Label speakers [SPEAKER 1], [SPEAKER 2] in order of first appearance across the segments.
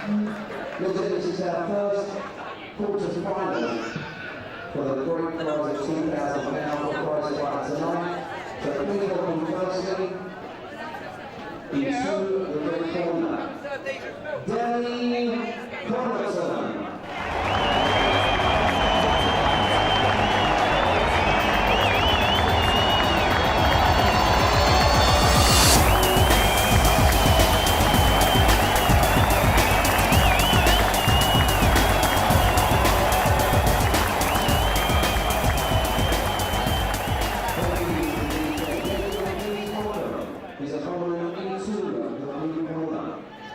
[SPEAKER 1] This is our first quarter-final for the great prize of £2,000 for prize fight tonight. So please welcome firstly into the red corner, CONNAUGHTON. He's a following into the blue corner, WALLINGTON.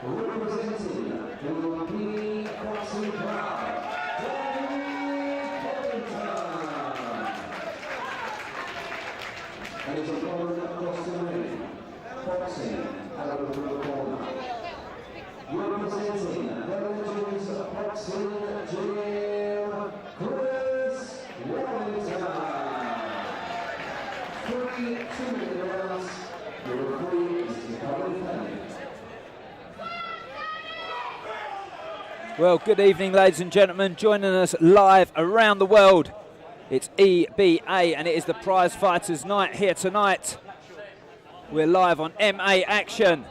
[SPEAKER 1] Representing the EBA Boxing crowd, and he's a opponent across the ring, boxing out of the blue corner. Representing the Legends Boxing Gym, WALLINGTon. 3 2-minute rounds. The referee is Colin.
[SPEAKER 2] Well, good evening, ladies and gentlemen. Joining us live around the world, it's EBA, and it is the prize fighters night here tonight. We're live on MA Action.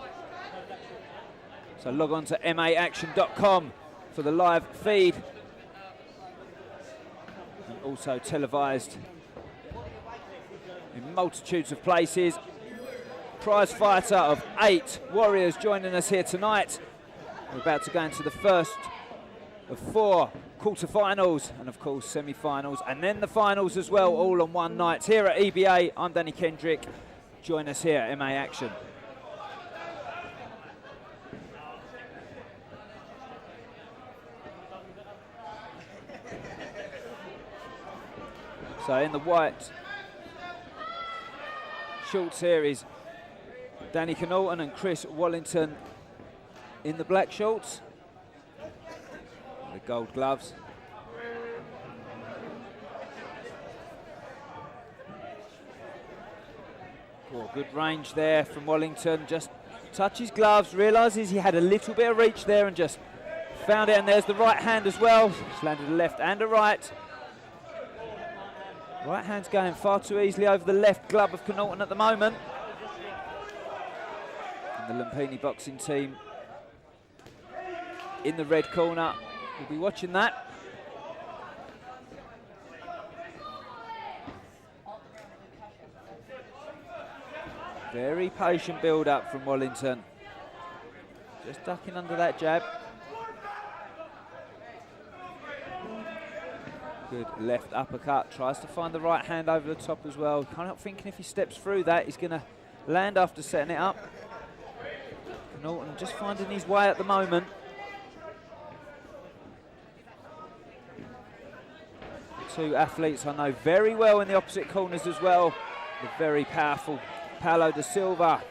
[SPEAKER 2] So log on to maaction.com for the live feed. And also televised in multitudes of places. Prize fighter of 8 warriors joining us here tonight. We're about to go into the first of 4 quarterfinals and of course semi-finals and then the finals as well, all on one night. Here at EBA, I'm Danny Kendrick. Join us here at MA Action. So in the white shorts here is Danny CONNAUGHTON and Chris Wallington in the black shorts, the gold gloves. Oh, good range there from Wallington. Just touches gloves, realises he had a little bit of reach there and just found it. And there's the right hand as well. Just landed a left and a right. Right hand's going far too easily over the left glove of CONNAUGHTON at the moment. And the Lumpini boxing team in the red corner, we'll be watching that. Very patient build up from Wallington. Just ducking under that jab. Good left uppercut, tries to find the right hand over the top as well. Can't help thinking if he steps through that, he's going to land after setting it up. CONNAUGHTON just finding his way at the moment. Two athletes I know very well in the opposite corners as well. The very powerful Paulo da Silva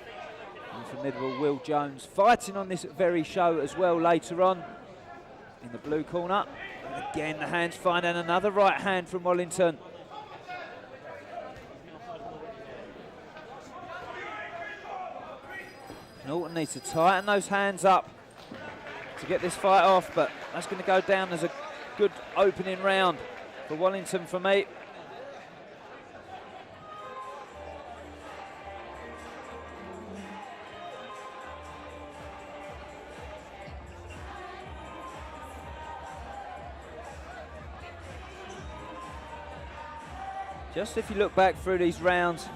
[SPEAKER 2] and formidable Will Jones fighting on this very show as well later on in the blue corner. And again the hands finding another right hand from Wallington. CONNAUGHTON needs to tighten those hands up to get this fight off, but that's going to go down as a good opening round for Wallington for me. Just if you look back through these rounds,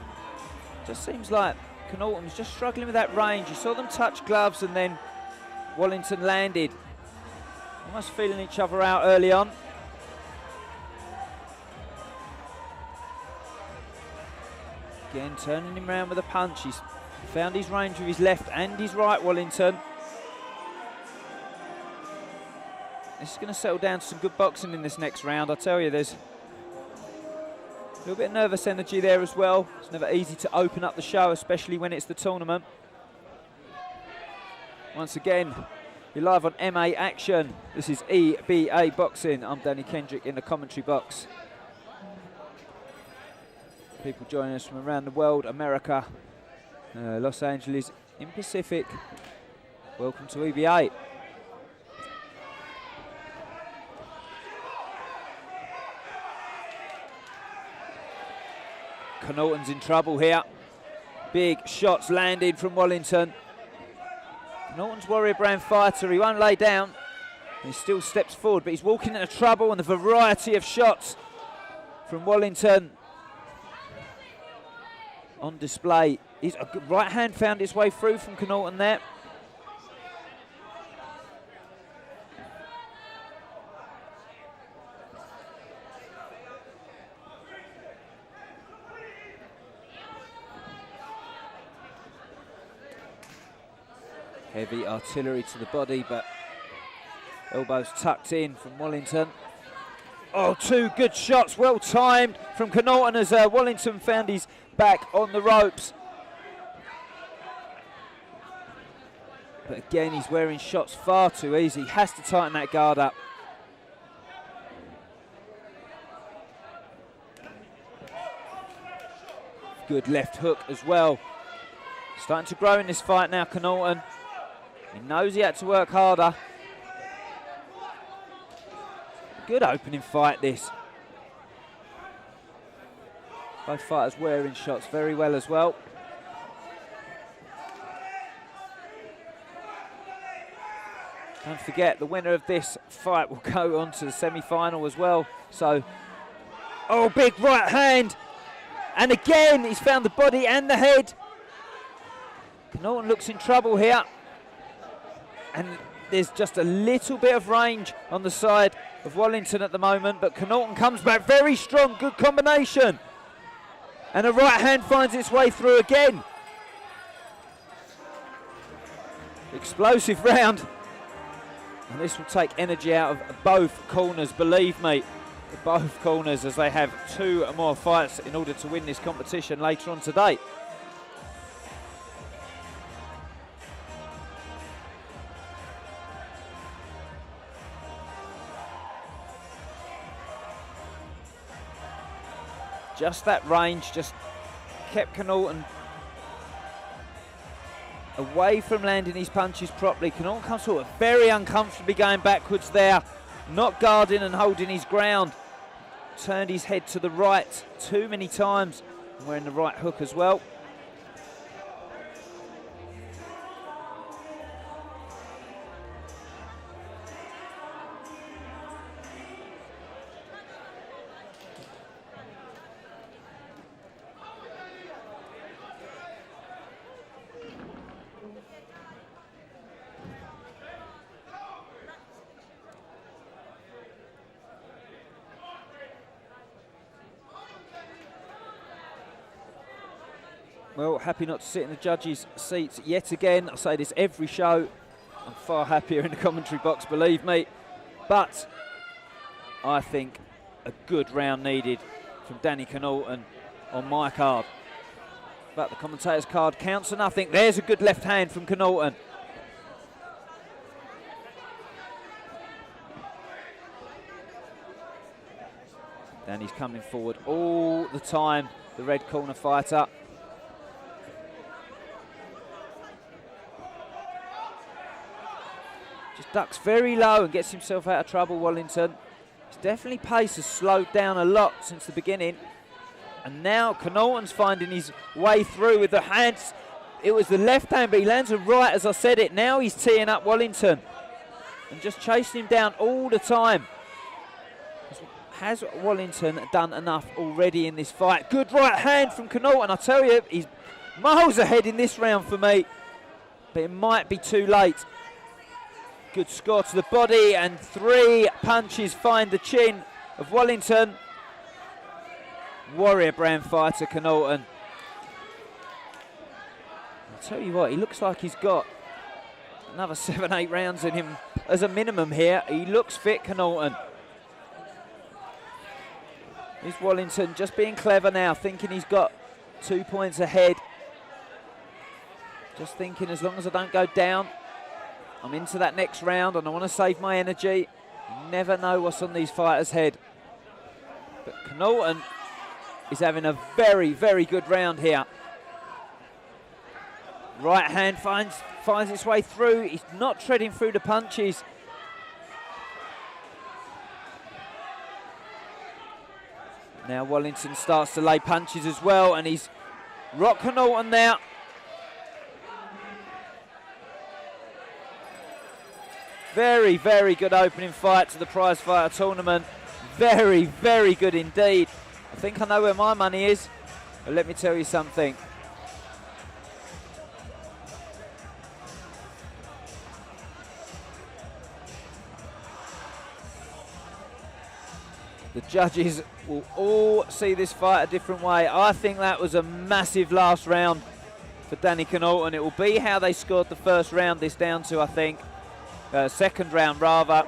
[SPEAKER 2] just seems like CONNAUGHTON's just struggling with that range. You saw them touch gloves and then Wallington landed Almost feeling each other out early on. Again, turning him around with a punch. He's found his range with his left and his right, Wallington. This is going to settle down to some good boxing in this next round. I tell you, there's a little bit of nervous energy there as well. It's never easy to open up the show, especially when it's the tournament. Once again, you're live on MA Action. This is EBA Boxing. I'm Danny Kendrick in the commentary box. People joining us from around the world, America, Los Angeles in Pacific. Welcome to EBA. Connaughton's in trouble here. Big shots landed from Wallington. Connaughton's warrior brand fighter. He won't lay down. He still steps forward, but he's walking into trouble, and the variety of shots from Wallington on display. His right hand found its way through from Connaughton there. Heavy artillery to the body, but elbows tucked in from Wallington. Oh, two good shots, well timed from Connaughton as Wallington found his back on the ropes. But again, he's wearing shots far too easy. He has to tighten that guard up. Good left hook as well. Starting to grow in this fight now, Connaughton. He knows he had to work harder. Good opening fight, this. Both fighters wearing shots very well as well. Don't forget, the winner of this fight will go on to the semi-final as well. So, oh, big right hand. And again, he's found the body and the head. Connaughton looks in trouble here. And there's just a little bit of range on the side of Wallington at the moment, but Connaughton comes back very strong, good combination. And a right hand finds its way through again. Explosive round. And this will take energy out of both corners, believe me. Both corners, as they have two more fights in order to win this competition later on today. Just that range just kept Connaughton away from landing his punches properly. Connaughton comes sort of very uncomfortably going backwards there, not guarding and holding his ground. Turned his head to the right too many times, and wearing the right hook as well. Well, happy not to sit in the judges' seats yet again. I say this every show. I'm far happier in the commentary box, believe me. But I think a good round needed from Danny Connaughton on my card. But the commentator's card counts for nothing. There's a good left hand from Connaughton. Danny's coming forward all the time, the red corner fighter. Just ducks very low and gets himself out of trouble, Wallington. His definitely pace has slowed down a lot since the beginning. And now Connaughton's finding his way through with the hands. It was the left hand, but he lands a right as I said it. Now he's teeing up Wallington and just chasing him down all the time. Has Wallington done enough already in this fight? Good right hand from Connaughton. I tell you, he's miles ahead in this round for me. But it might be too late. Good score to the body, and 3 punches find the chin of Wallington. Warrior brand fighter, CONNAUGHTON. I'll tell you what, he looks like he's got another 7-8 rounds in him as a minimum here. He looks fit, CONNAUGHTON. Here's Wallington just being clever now, thinking he's got 2 points ahead. Just thinking, as long as I don't go down, I'm into that next round and I want to save my energy. You never know what's on these fighters' head. But CONNAUGHTON is having a very, very good round here. Right hand finds its way through. He's not treading through the punches. Now Wallington starts to lay punches as well, and he's rocked CONNAUGHTON now. Very, very good opening fight to the prize fighter tournament. Very, very good indeed. I think I know where my money is, but let me tell you something. The judges will all see this fight a different way. I think that was a massive last round for Danny CONNAUGHTON. It will be how they scored the first round this down to, I think. Second round rather.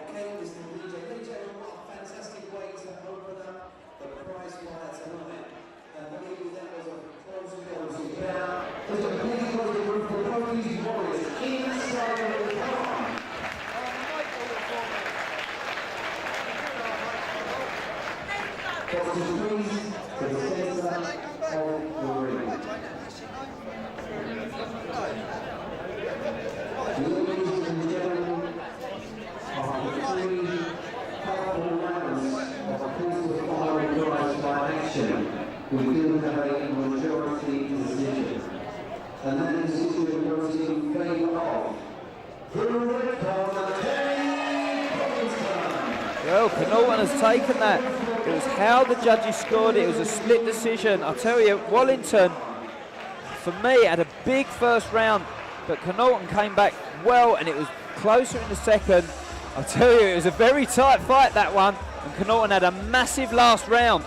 [SPEAKER 1] We do have a majority decision. And that decision goes in favour of the red corner,
[SPEAKER 2] Well, CONNAUGHTON has taken that. It was how the judges scored it. It was a split decision. I'll tell you, Wallington, for me, had a big first round, but CONNAUGHTON came back well, and it was closer in the second. I'll tell you, it was a very tight fight, that one, and CONNAUGHTON had a massive last round.